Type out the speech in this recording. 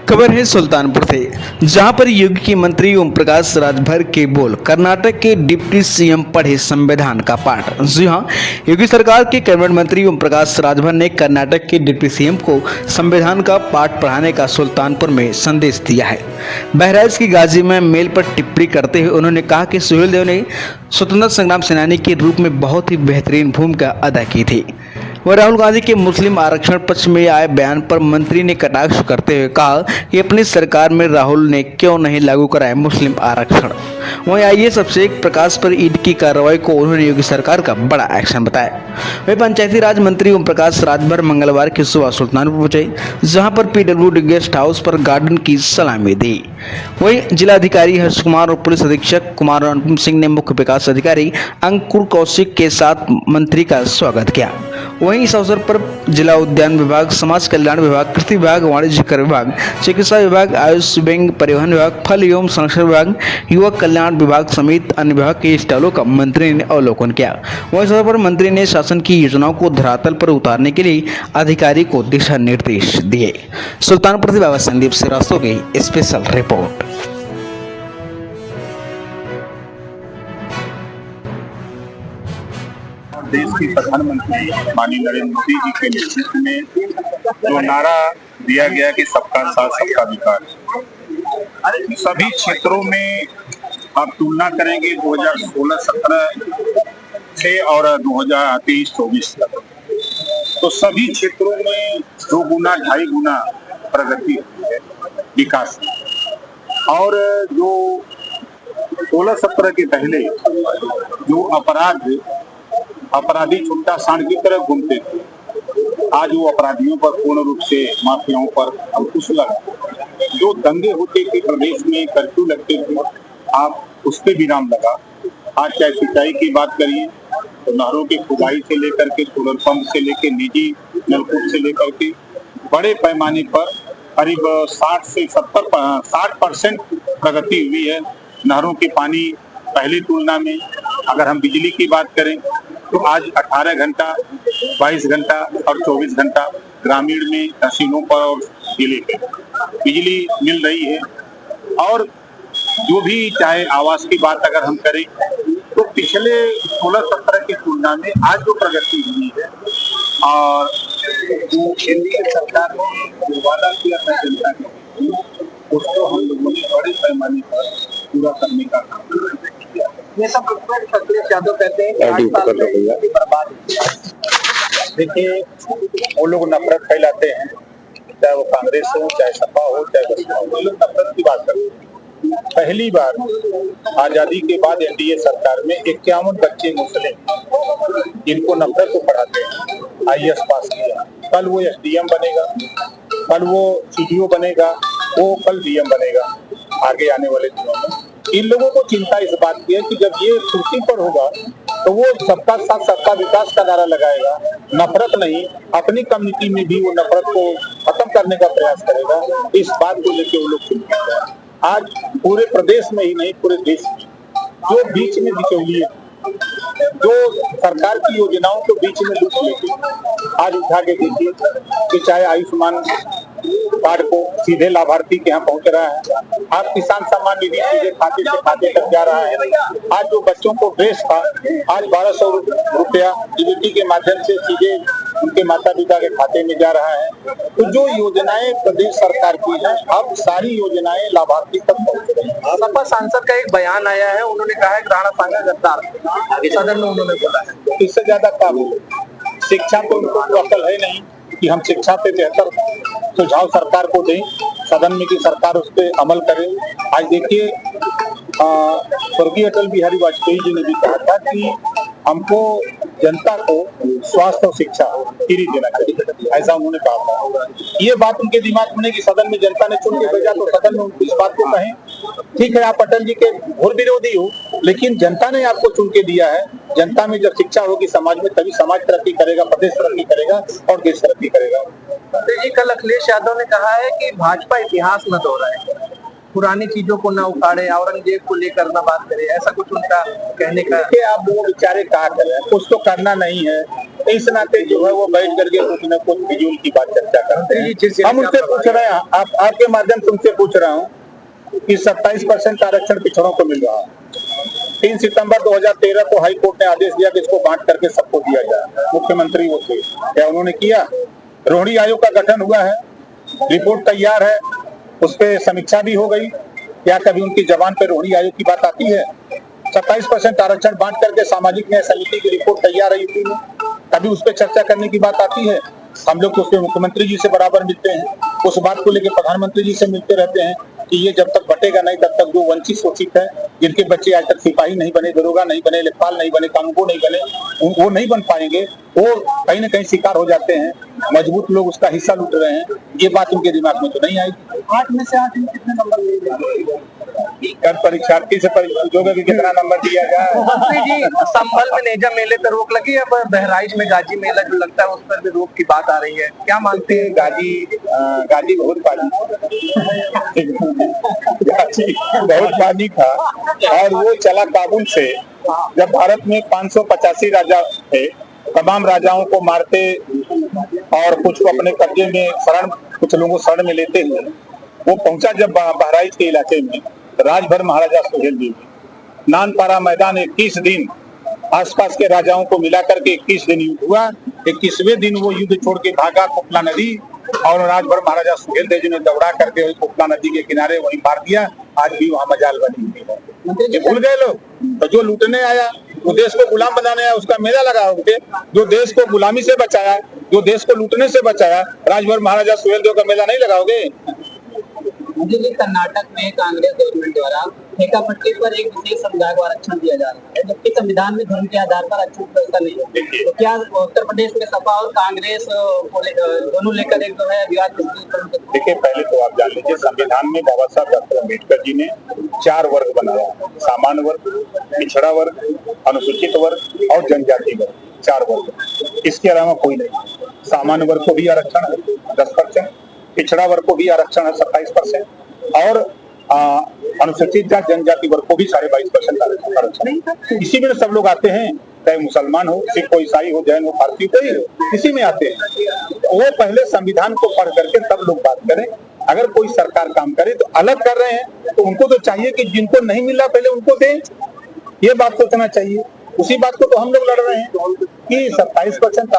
खबर है सुल्तानपुर से, जहां पर योगी के मंत्री ओम प्रकाश राजभर के बोल कर्नाटक के डिप्टी सीएम पढ़े संविधान का पाठ। जी हां, योगी सरकार के कैबिनेट मंत्री ओम प्रकाश राजभर ने कर्नाटक के डिप्टी सीएम को संविधान का पाठ पढ़ाने का सुल्तानपुर में संदेश दिया है। बहराइच की गाजी में मेल पर टिप्पणी करते हुए उन्होंने कहा कि सुहेलदेव ने स्वतंत्रता संग्राम सेनानी के रूप में बहुत ही बेहतरीन भूमिका अदा की थी। वह राहुल गांधी के मुस्लिम आरक्षण पक्ष में आए बयान पर मंत्री ने कटाक्ष करते हुए कहा कि अपनी सरकार में राहुल ने क्यों नहीं लागू कराया मुस्लिम आरक्षण। वहीं आईएएस अभिषेक प्रकाश पर ईडी की कार्रवाई को उन्होंने योगी सरकार का बड़ा एक्शन बताया। वही पंचायती राज मंत्री ओम प्रकाश राजभर मंगलवार की सुबह सुल्तानपुर पहुंचे, जहां पर पीडब्ल्यूडी गेस्ट हाउस पर गार्डन की सलामी दी। वहीं जिलाधिकारी हर्ष कुमार और पुलिस अधीक्षक कुमार अनुपम सिंह ने मुख्य विकास अधिकारी अंकुर कौशिक के साथ मंत्री का स्वागत किया। वहीं इस अवसर पर जिला उद्यान विभाग, समाज कल्याण विभाग, कृषि विभाग, वाणिज्य कर विभाग, चिकित्सा विभाग, आयुष विभाग, परिवहन विभाग, फल एवं संरक्षण विभाग, युवक कल्याण विभाग समेत अन्य विभाग के स्टॉलों का मंत्री ने अवलोकन किया। वहीं इस अवसर पर मंत्री ने शासन की योजनाओं को धरातल पर उतारने के लिए अधिकारी को दिशा निर्देश दिए। सुल्तानपुर से बाबा संदीप श्रीवास्तव की स्पेशल रिपोर्ट। देश के प्रधानमंत्री माननीय नरेंद्र मोदी जी के नेतृत्व में जो नारा दिया गया कि सबका साथ सबका विकास, सभी क्षेत्रों में आप तुलना करेंगे 2016-17 से और 2023-24 तक, तो सभी क्षेत्रों में 2 गुना 2.5 गुना प्रगति हुई है, विकास। और जो 16-17 के पहले जो अपराधी छुट्टा सांड की तरह घूमते थे, आज वो अपराधियों पर पूर्ण रूप से, माफियाओं पर अंकुश लगा। जो दंगे होते थे प्रदेश में, कर्फ्यू लगते थे, आप उस पर विराम लगा। आज चाहे सिंचाई की बात करिए तो नहरों की खुदाई से लेकर के, सोलर पंप से लेकर, निजी नलकूप से लेकर के बड़े पैमाने पर करीब 60% प्रगति हुई है। नहरों के पानी पहली तुलना में, अगर हम बिजली की बात करें तो आज 18 घंटा, 22 घंटा और 24 घंटा ग्रामीण में तहसीलों पर और जिले पे बिजली मिल रही है। और जो भी चाहे आवास की बात अगर हम करें तो पिछले 16-17 की तुलना में आज जो प्रगति हुई है, और जो एनडीए सरकार ने जो वादा किया था जनता के, उसको हम लोगों ने बड़े पैमाने पर पूरा करने का काम किया। ये सब अखिलेश यादव कहते हैं कि बर्बाद। देखिए, वो लोग नफरत फैलाते हैं, चाहे वो कांग्रेस हो, चाहे सपा हो, चाहे बसपा हो, वो लोग नफरत की बात करते हैं। पहली बार आजादी के बाद एनडीए सरकार में 51 बच्चे मुस्लिम जिनको नफरत को पढ़ाते हैं, आईएएस पास किया। कल वो एसडीएम बनेगा, कल वो सीडीओ बनेगा, वो कल डीएम बनेगा आगे आने वाले दिनों में। इन लोगों को चिंता इस बात की है कि जब ये कुर्सी पर होगा तो वो सबका साथ सबका विकास का नारा लगाएगा, नफरत नहीं, अपनी कम्युनिटी में भी वो नफरत को खत्म करने का प्रयास करेगा। इस बात को लेकर वो लोग चिंतित हैं। आज पूरे प्रदेश में ही नहीं, पूरे देश में जो बीच में बिचौलिए, जो सरकार की योजनाओं को बीच में लूट लेते, आज उठा के देखिए कि चाहे आयुष्मान कार्ड को सीधे लाभार्थी के यहाँ पहुंच रहा है, आज किसान सम्मान निधि सीधे खाते से खाते तक जा रहा है। आज जो बच्चों को ड्रेस था, आज 1200 रुपया डीबीटी के माध्यम से सीधे उनके माता पिता के खाते में जा रहा है। तो जो योजनाएं प्रदेश सरकार की है, अब सारी योजनाएं लाभार्थी तक पहुंच रही है। सपा सांसद का एक बयान आया है, उन्होंने कहा है कि राणा सांगा गद्दार, सदन में उन्होंने बोला है। इससे ज्यादा क्या बोले? शिक्षा तो उनको अकल है नहीं कि हम शिक्षा पे बेहतर सुझाव सरकार को दें सदन में कि सरकार उस पर अमल करे। आज देखिए, स्वर्गीय अटल बिहारी वाजपेयी जी ने भी कहा था कि हमको जनता को स्वास्थ्य और शिक्षा फ्री देना चाहिए, ऐसा उन्होंने कहा था। ये बात उनके दिमाग में नहीं कि सदन में जनता ने चुन के भेजा तो सदन में इस बात को कहें। ठीक है, आप अटल जी के घोर विरोधी हो, लेकिन जनता ने आपको चुन के दिया है। जनता में जब शिक्षा होगी समाज में, तभी समाज तरक्की करेगा, प्रदेश तरक्की करेगा और देश तरक्की करेगा। जी, कल अखिलेश यादव ने कहा है कि भाजपा इतिहास न दोहराए, पुरानी चीजों को न उखाड़े, औरंगजेब को लेकर न बात करे, ऐसा कुछ उनका कहने का। आप वो बेचारे कहा कर रहे हैं, कुछ तो करना नहीं है। इस नाते जो है वो बैठ करके कुछ न कुछ फिजूल की बात चर्चा करते हैं। हम उनसे पूछ रहे हैं, आपके माध्यम से उनसे पूछ रहा हूँ कि 27% आरक्षण पिछड़ों को मिल रहा है। 3 सितंबर 2013 को हाई कोर्ट ने आदेश दिया कि इसको बांट करके सबको दिया जाए। मुख्यमंत्री वो थे, क्या उन्होंने किया? रोहिणी आयोग का गठन हुआ है, रिपोर्ट तैयार है, उस पर समीक्षा भी हो गई। क्या कभी उनकी जबान पे रोहिणी आयोग की बात आती है? 27% आरक्षण बांट करके सामाजिक न्याय समिति की रिपोर्ट तैयार है यूपी में, कभी उस पर चर्चा करने की बात आती है? हम लोग तो उसमें मुख्यमंत्री जी से बराबर मिलते हैं, उस बात को लेकर प्रधानमंत्री जी से मिलते रहते हैं कि ये जब तक बटेगा नहीं तब तक जो वंचित शोषित है, जिनके बच्चे आज तक सिपाही नहीं बने, दरोगा नहीं बने, लेखपाल नहीं बने, कानूनगो नहीं बने, वो नहीं बन पाएंगे, वो कहीं ना कहीं शिकार हो जाते हैं। मजबूत लोग उसका हिस्सा लूट रहे हैं, ये बात उनके दिमाग में तो नहीं आएगी। 8 में से 8 में कितने नंबर मिलेंगे? कर परीक्षार्थी से पूछोगे कि कितना नंबर दिया जाए। मंत्री जी, संभल में नेजा मेले पर रोक लगी है, पर बहराइच में गाजी मेला जो लगता है उस पर भी रोक की बात आ रही है, क्या मानते हैं? गाजी बहुत पानी था और वो चला काबुल से। जब भारत में 585 राजा थे, तमाम राजाओं को मारते और कुछ को अपने कब्जे में कुछ लोगों को शरण में लेते हुए वो पहुंचा जब बहराइच के इलाके में, राजभर महाराजा सुहेल देव, नानपारा मैदान 21 दिन आसपास के राजाओं को मिलाकर के 21 दिन युद्ध हुआ। 21वें दिन वो युद्ध छोड़ के भागा कोपला नदी और राजभर महाराजा सुहेल देव जी ने दौड़ा करके कोपला नदी के किनारे वहीं मार दिया। आज भी वहां मजाल बनी हुई है। ये भूल गए लोग? तो जो लूटने आया, जो देश को गुलाम बनाने आया, उसका मेला लगा होते। जो देश को गुलामी से बचाया, जो देश को लूटने से बचाया, राजभर महाराजा सुहेल देव का मेला नहीं लगाओगे? मुझे जी, कर्नाटक में कांग्रेस गवर्नमेंट द्वारा ठेका पट्टी पर एक विशेष समुदाय को आरक्षण दिया जा रहा है, जबकि संविधान में धर्म के आधार पर आरक्षण व्यवस्था नहीं है। तो क्या उत्तर प्रदेश में सपा और कांग्रेस दोनों लेकर एक जो है विवाद? देखिए, पहले तो आप जान लीजिए, संविधान में बाबा साहब डॉक्टर अम्बेडकर जी ने 4 वर्ग बनाया, सामान्य वर्ग, पिछड़ा वर्ग, अनुसूचित वर्ग और जनजाति वर्ग, 4 वर्ग। इसके अलावा कोई नहीं। सामान्य वर्ग को भी आरक्षण है 10%, पिछड़ा वर्ग को भी आरक्षण है 27% और अनुसूचित जाति जनजाति वर्ग को भी 22.5% आरक्षण है। इसी में सब लोग आते हैं, चाहे मुसलमान हो, सिख हो, ईसाई हो, जैन हो, पारसी हो, इसी में आते हैं। वो पहले संविधान को पढ़ करके तब लोग बात करें। अगर कोई सरकार काम करे तो अलग कर रहे हैं तो उनको तो चाहिए कि जिनको नहीं मिला पहले उनको दें, ये बात सोचना चाहिए। उसी बात को तो हम लोग लड़ रहे हैं कि 27%